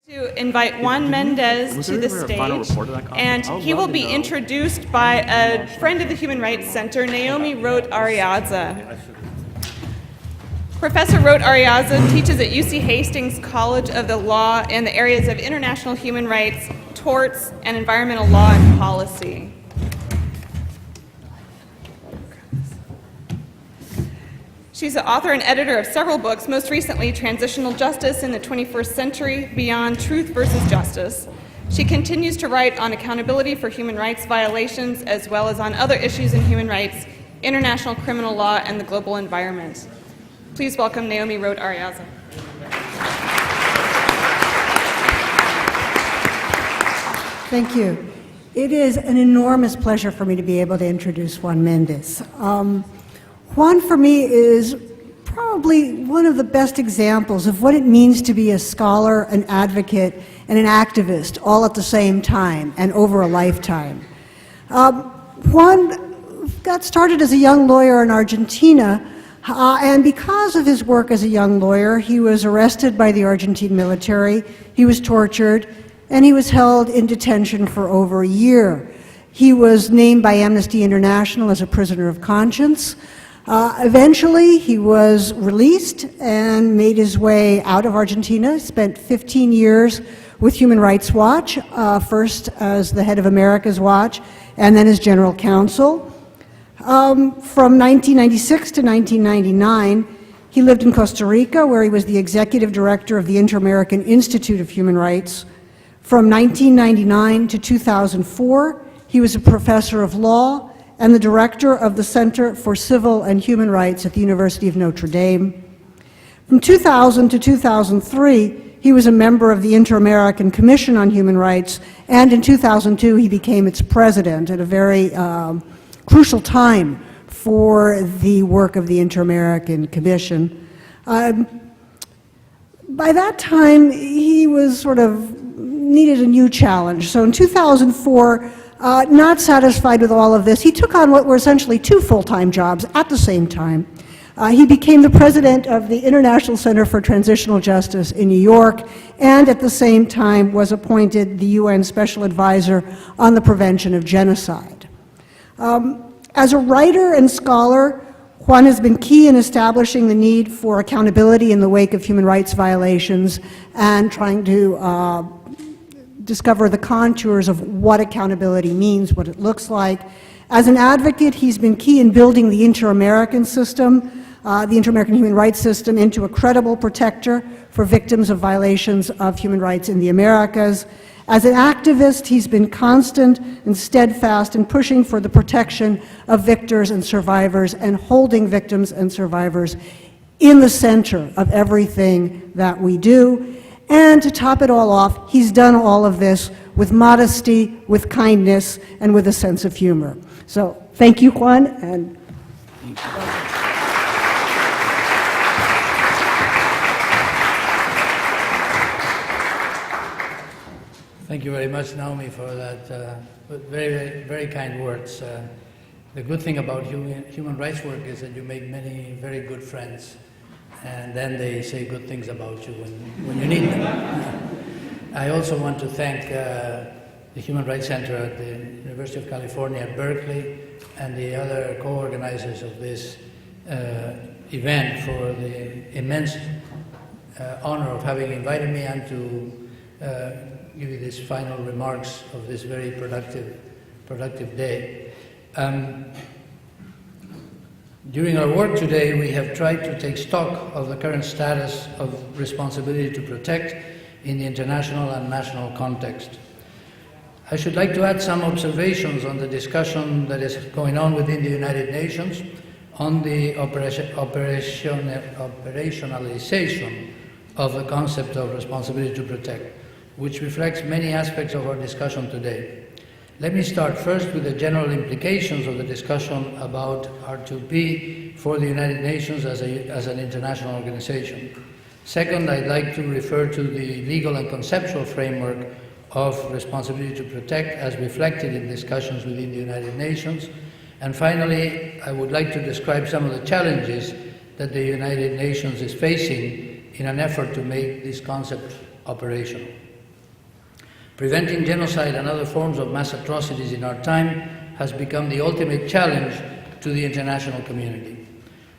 To invite Juan Méndez to the stage, and he will be introduced by a friend of the Human Rights Center, Naomi Roth-Ariadza. Professor Roth-Ariadza teaches at UC Hastings College of the Law in the areas of international human rights, torts, and environmental law and policy. She's the author and editor of several books, most recently Transitional Justice in the 21st Century, Beyond Truth versus Justice. She continues to write on accountability for human rights violations, as well as on other issues in human rights, international criminal law, and the global environment. Please welcome Naomi Roth-Ariadza. Thank you. It is an enormous pleasure for me to be able to introduce Juan Méndez. Juan, for me, is probably one of the best examples of what it means to be a scholar, an advocate, and an activist all at the same time and over a lifetime. Juan got started as a young lawyer in Argentina, and because of his work as a young lawyer, he was arrested by the Argentine military, he was tortured, and he was held in detention for over a year. He was named by Amnesty International as a prisoner of conscience. Eventually, he was released and made his way out of Argentina, spent 15 years with Human Rights Watch, first as the head of America's Watch, and then as general counsel. From 1996 to 1999, he lived in Costa Rica, where he was the executive director of the Inter-American Institute of Human Rights. From 1999 to 2004, he was a professor of law and the director of the Center for Civil and Human Rights at the University of Notre Dame. From 2000 to 2003, he was a member of the Inter-American Commission on Human Rights, and in 2002, he became its president at a very crucial time for the work of the Inter-American Commission. By that time, he was sort of needed a new challenge. So in 2004, not satisfied with all of this, he took on what were essentially two full-time jobs at the same time. He became the president of the International Center for Transitional Justice in New York, and at the same time was appointed the UN Special Advisor on the Prevention of Genocide. As a writer and scholar, Juan has been key in establishing the need for accountability in the wake of human rights violations and trying to discover the contours of what accountability means, what it looks like. As an advocate, he's been key in building the Inter-American system, the Inter-American human rights system, into a credible protector for victims of violations of human rights in the Americas. As an activist, he's been constant and steadfast in pushing for the protection of victims and survivors and holding victims and survivors in the center of everything that we do. And to top it all off, he's done all of this with modesty, with kindness, and with a sense of humor. So thank you, Juan. And thank you very much, Naomi, for that very, very kind words. The good thing about human rights work is that you make many very good friends, and then they say good things about you when you need them. I also want to thank the Human Rights Center at the University of California at Berkeley and the other co-organizers of this event for the immense honor of having invited me and to give you these final remarks of this very productive day. During our work today, we have tried to take stock of the current status of responsibility to protect in the international and national context. I should like to add some observations on the discussion that is going on within the United Nations on the operationalization of the concept of responsibility to protect, which reflects many aspects of our discussion today. Let me start first with the general implications of the discussion about R2P for the United Nations as an international organization. Second, I'd like to refer to the legal and conceptual framework of responsibility to protect as reflected in discussions within the United Nations. And finally, I would like to describe some of the challenges that the United Nations is facing in an effort to make this concept operational. Preventing genocide and other forms of mass atrocities in our time has become the ultimate challenge to the international community.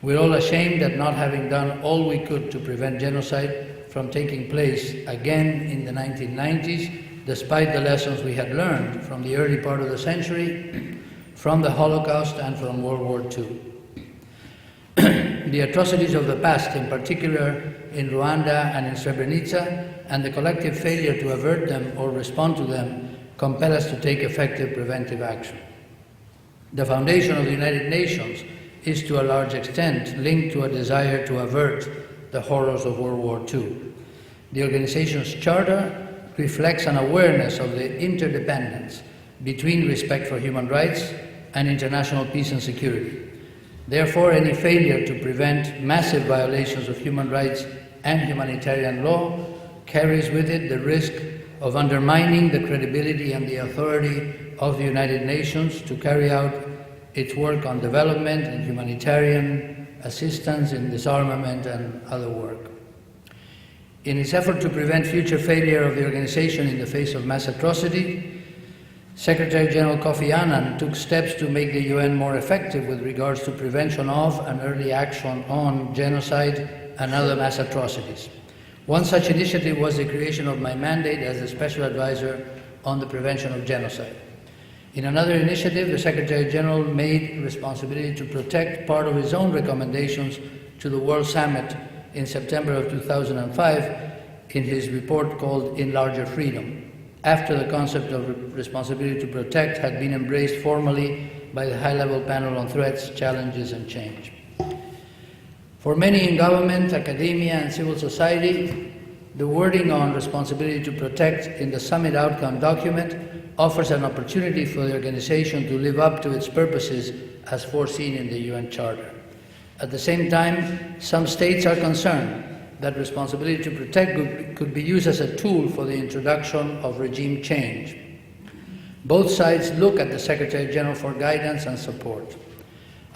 We're all ashamed at not having done all we could to prevent genocide from taking place again in the 1990s, despite the lessons we had learned from the early part of the century, from the Holocaust and from World War II. The atrocities of the past, in particular in Rwanda and in Srebrenica, and the collective failure to avert them or respond to them, compel us to take effective preventive action. The foundation of the United Nations is to a large extent linked to a desire to avert the horrors of World War II. The organization's charter reflects an awareness of the interdependence between respect for human rights and international peace and security. Therefore, any failure to prevent massive violations of human rights and humanitarian law carries with it the risk of undermining the credibility and the authority of the United Nations to carry out its work on development and humanitarian assistance in disarmament and other work. In its effort to prevent future failure of the organization in the face of mass atrocity, Secretary General Kofi Annan took steps to make the UN more effective with regards to prevention of and early action on genocide and other mass atrocities. One such initiative was the creation of my mandate as the Special Advisor on the Prevention of Genocide. In another initiative, the Secretary General made responsibility to protect part of his own recommendations to the World Summit in September of 2005 in his report called In Larger Freedom, after the concept of responsibility to protect had been embraced formally by the high-level panel on threats, challenges, and change. For many in government, academia, and civil society, the wording on responsibility to protect in the summit outcome document offers an opportunity for the organization to live up to its purposes as foreseen in the UN Charter. At the same time, some states are concerned that responsibility to protect could be used as a tool for the introduction of regime change. Both sides look at the Secretary General for guidance and support.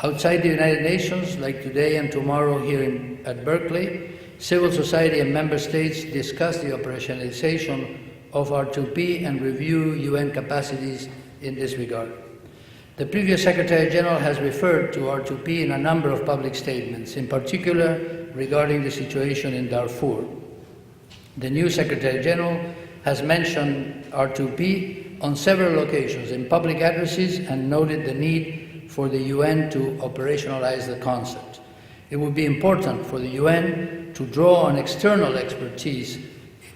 Outside the United Nations, like today and tomorrow here at Berkeley, civil society and member states discuss the operationalization of R2P and review UN capacities in this regard. The previous Secretary General has referred to R2P in a number of public statements, in particular regarding the situation in Darfur. The new Secretary General has mentioned R2P on several occasions in public addresses and noted the need for the UN to operationalize the concept. It would be important for the UN to draw on external expertise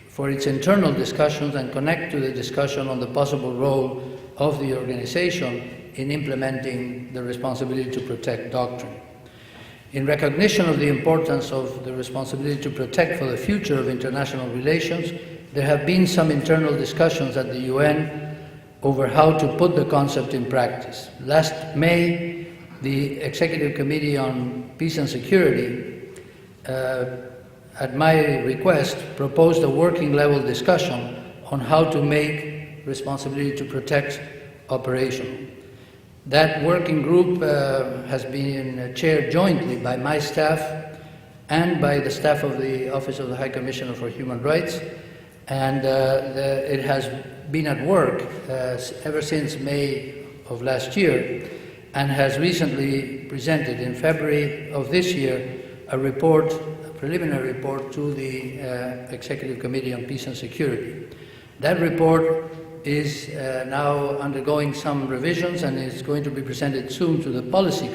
for its internal discussions and connect to the discussion on the possible role of the organization in implementing the responsibility to protect doctrine. In recognition of the importance of the responsibility to protect for the future of international relations, there have been some internal discussions at the UN over how to put the concept in practice. Last May, the Executive Committee on Peace and Security, at my request, proposed a working level discussion on how to make responsibility to protect operational. That working group has been chaired jointly by my staff and by the staff of the Office of the High Commissioner for Human Rights, and it has been at work ever since May of last year and has recently presented in February of this year a report, a preliminary report to the Executive Committee on Peace and Security. That report is now undergoing some revisions and is going to be presented soon to the Policy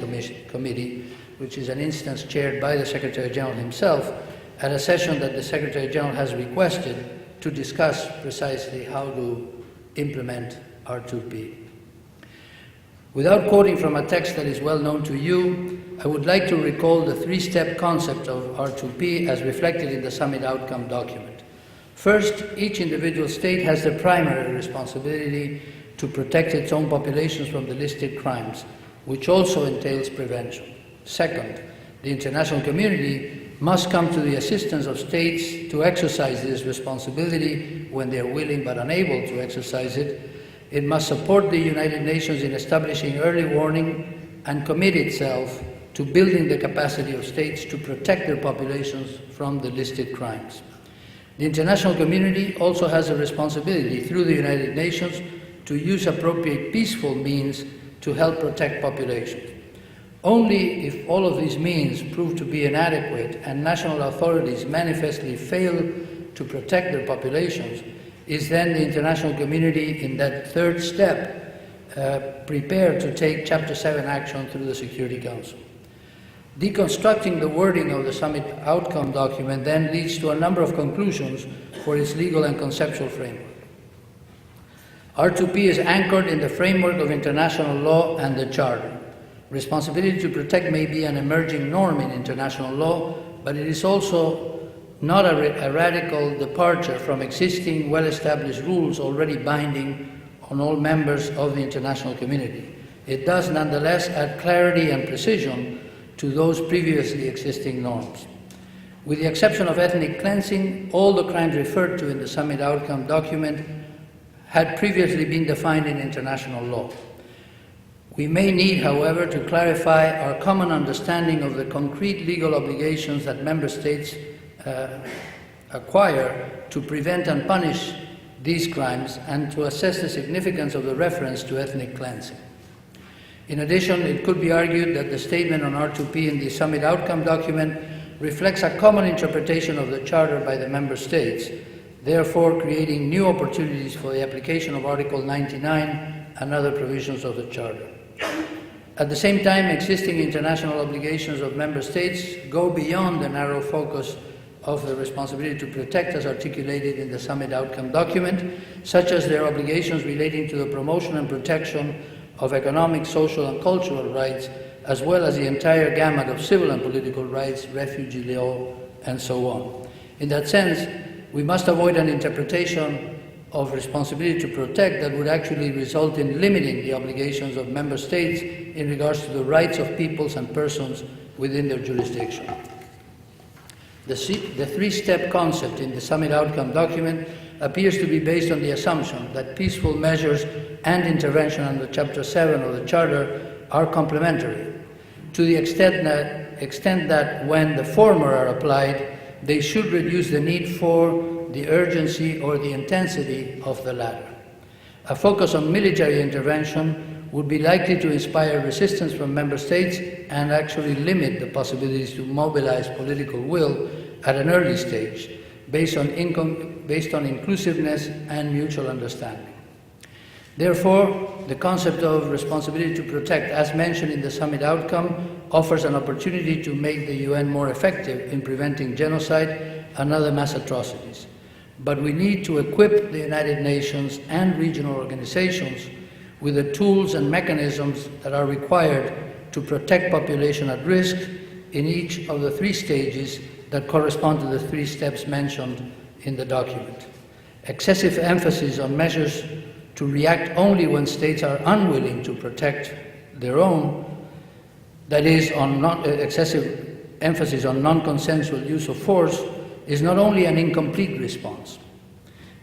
Committee, which is an instance chaired by the Secretary General himself, at a session that the Secretary General has requested to discuss precisely how to implement R2P. Without quoting from a text that is well known to you, I would like to recall the three-step concept of R2P as reflected in the summit outcome document. First, each individual state has the primary responsibility to protect its own populations from the listed crimes, which also entails prevention. Second, the international community must come to the assistance of states to exercise this responsibility when they are willing but unable to exercise it. It must support the United Nations in establishing early warning and commit itself to building the capacity of states to protect their populations from the listed crimes. The international community also has a responsibility through the United Nations to use appropriate peaceful means to help protect populations. Only if all of these means prove to be inadequate and national authorities manifestly fail to protect their populations is then the international community in that third step prepared to take Chapter 7 action through the Security Council. Deconstructing the wording of the summit outcome document then leads to a number of conclusions for its legal and conceptual framework. R2P is anchored in the framework of international law and the Charter. Responsibility to protect may be an emerging norm in international law, but it is also not a radical departure from existing well-established rules already binding on all members of the international community. It does nonetheless add clarity and precision to those previously existing norms. With the exception of ethnic cleansing, all the crimes referred to in the summit outcome document had previously been defined in international law. We may need, however, to clarify our common understanding of the concrete legal obligations that member states acquire to prevent and punish these crimes and to assess the significance of the reference to ethnic cleansing. In addition, it could be argued that the statement on R2P in the summit outcome document reflects a common interpretation of the Charter by the member states, therefore creating new opportunities for the application of Article 99 and other provisions of the Charter. At the same time, existing international obligations of member states go beyond the narrow focus of the responsibility to protect as articulated in the summit outcome document, such as their obligations relating to the promotion and protection of economic, social and cultural rights, as well as the entire gamut of civil and political rights, refugee law, and so on. In that sense, we must avoid an interpretation of responsibility to protect that would actually result in limiting the obligations of member states in regards to the rights of peoples and persons within their jurisdiction. The three-step concept in the summit outcome document appears to be based on the assumption that peaceful measures and intervention under Chapter 7 of the Charter are complementary, to the extent that when the former are applied, they should reduce the need for the urgency or the intensity of the latter. A focus on military intervention would be likely to inspire resistance from member states and actually limit the possibilities to mobilize political will at an early stage based on inclusiveness and mutual understanding. Therefore, the concept of responsibility to protect, as mentioned in the summit outcome, offers an opportunity to make the UN more effective in preventing genocide and other mass atrocities. But we need to equip the United Nations and regional organizations with the tools and mechanisms that are required to protect population at risk in each of the three stages that correspond to the three steps mentioned in the document. Excessive emphasis on measures to react only when states are unwilling to protect their own, that is, excessive emphasis on non-consensual use of force, is not only an incomplete response.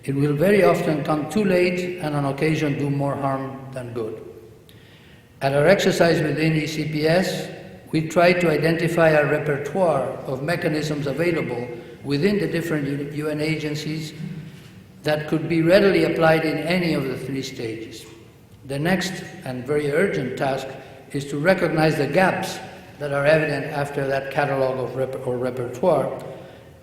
It will very often come too late and on occasion do more harm than good. At our exercise within ECPS, we try to identify a repertoire of mechanisms available within the different UN agencies that could be readily applied in any of the three stages. The next and very urgent task is to recognize the gaps that are evident after that catalog of repertoire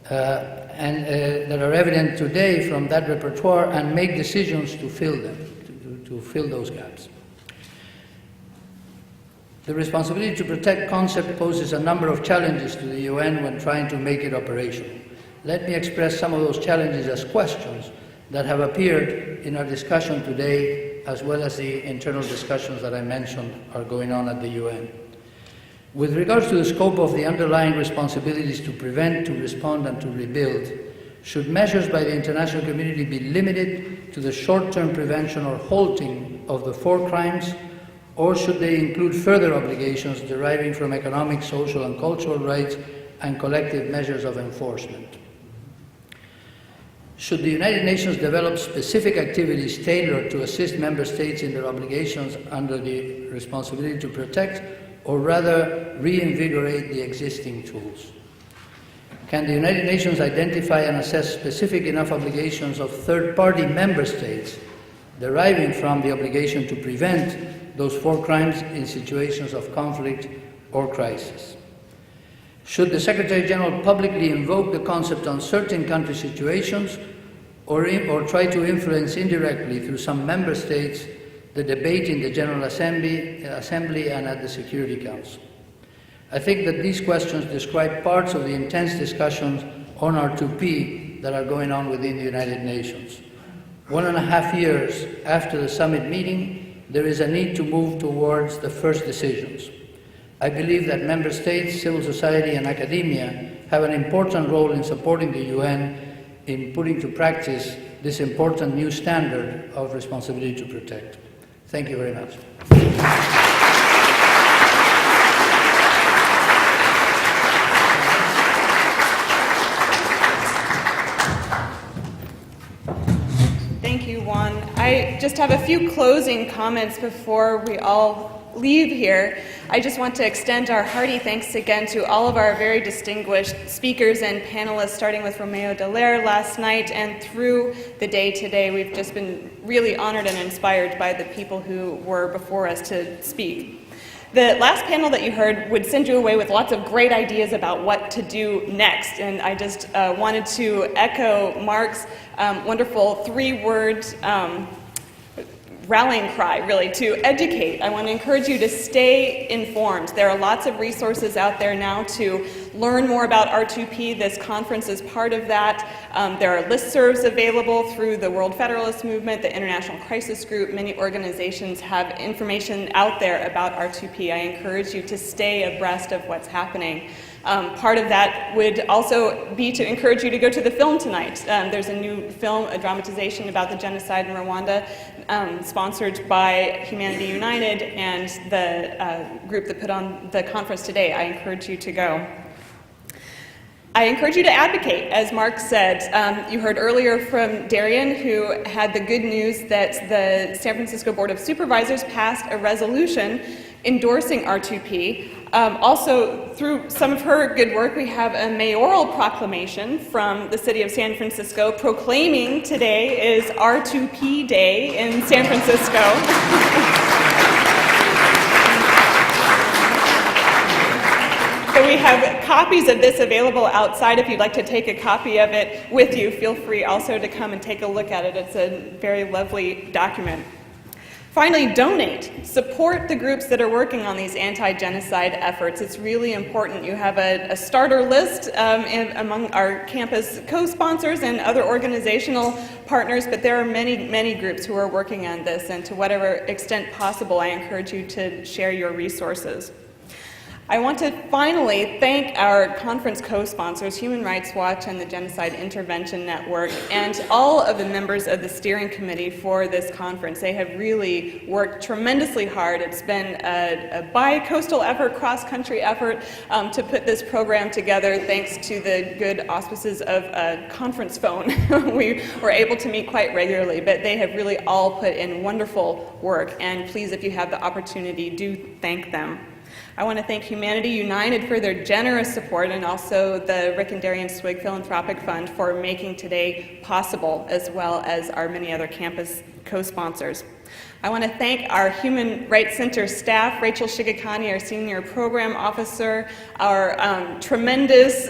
that are evident today from that repertoire and make decisions to fill them, to fill those gaps. The responsibility to protect concept poses a number of challenges to the UN when trying to make it operational. Let me express some of those challenges as questions that have appeared in our discussion today, as well as the internal discussions that I mentioned are going on at the UN. With regards to the scope of the underlying responsibilities to prevent, to respond, and to rebuild, should measures by the international community be limited to the short-term prevention or halting of the four crimes, or should they include further obligations deriving from economic, social, and cultural rights and collective measures of enforcement? Should the United Nations develop specific activities tailored to assist member states in their obligations under the responsibility to protect, or rather reinvigorate the existing tools? Can the United Nations identify and assess specific enough obligations of third-party member states deriving from the obligation to prevent those 4 crimes in situations of conflict or crisis? Should the Secretary General publicly invoke the concept on certain country situations or try to influence indirectly through some member states the debate in the General Assembly and at the Security Council? I think that these questions describe parts of the intense discussions on R2P that are going on within the United Nations. 1.5 years after the summit meeting, there is a need to move towards the first decisions. I believe that member states, civil society, and academia have an important role in supporting the UN in putting to practice this important new standard of responsibility to protect. Thank you very much. Thank you, Juan. I just have a few closing comments before we all leave here. I just want to extend our hearty thanks again to all of our very distinguished speakers and panelists, starting with Romeo Dallaire last night and through the day today. We've just been really honored and inspired by the people who were before us to speak. The last panel that you heard would send you away with lots of great ideas about what to do next, and I just wanted to echo Mark's wonderful 3-word rallying cry, really, to educate. I want to encourage you to stay informed. There are lots of resources out there now to learn more about R2P. This conference is part of that. There are listservs available through the World Federalist Movement, the International Crisis Group. Many organizations have information out there about R2P. I encourage you to stay abreast of what's happening. Part of that would also be to encourage you to go to the film tonight. There's a new film, a dramatization about the genocide in Rwanda, sponsored by Humanity United and the group that put on the conference today. I encourage you to go. I encourage you to advocate, as Mark said. You heard earlier from Darian, who had the good news that the San Francisco Board of Supervisors passed a resolution endorsing R2P. Also, through some of her good work, we have a mayoral proclamation from the city of San Francisco proclaiming today is R2P Day in San Francisco. So we have copies of this available outside. If you'd like to take a copy of it with you, feel free also to come and take a look at it. It's a very lovely document. Finally, donate. Support the groups that are working on these anti-genocide efforts. It's really important. You have a starter list among our campus co-sponsors and other organizational partners, but there are many, many groups who are working on this, and to whatever extent possible, I encourage you to share your resources. I want to finally thank our conference co-sponsors, Human Rights Watch and the Genocide Intervention Network, and all of the members of the steering committee for this conference. They have really worked tremendously hard. It's been a bi-coastal effort, cross-country effort to put this program together, thanks to the good auspices of a conference phone. We were able to meet quite regularly, but they have really all put in wonderful work, and please, if you have the opportunity, do thank them. I want to thank Humanity United for their generous support, and also the Rick and Darian Swig Philanthropic Fund for making today possible, as well as our many other campus co-sponsors. I want to thank our Human Rights Center staff, Rachel Shigakani, our Senior Program Officer, our tremendous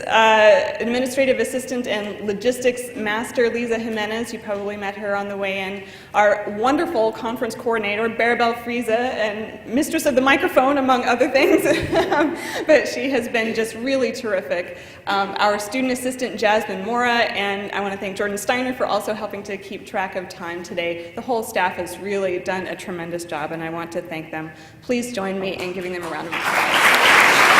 Administrative Assistant and Logistics Master, Lisa Jimenez. You probably met her on the way in. Our wonderful Conference Coordinator, Barabel Frieza, and Mistress of the Microphone, among other things. But she has been just really terrific. Our Student Assistant, Jasmine Mora, and I want to thank Jordan Steiner for also helping to keep track of time today. The whole staff has really done a tremendous job, and I want to thank them. Please join me in giving them a round of applause.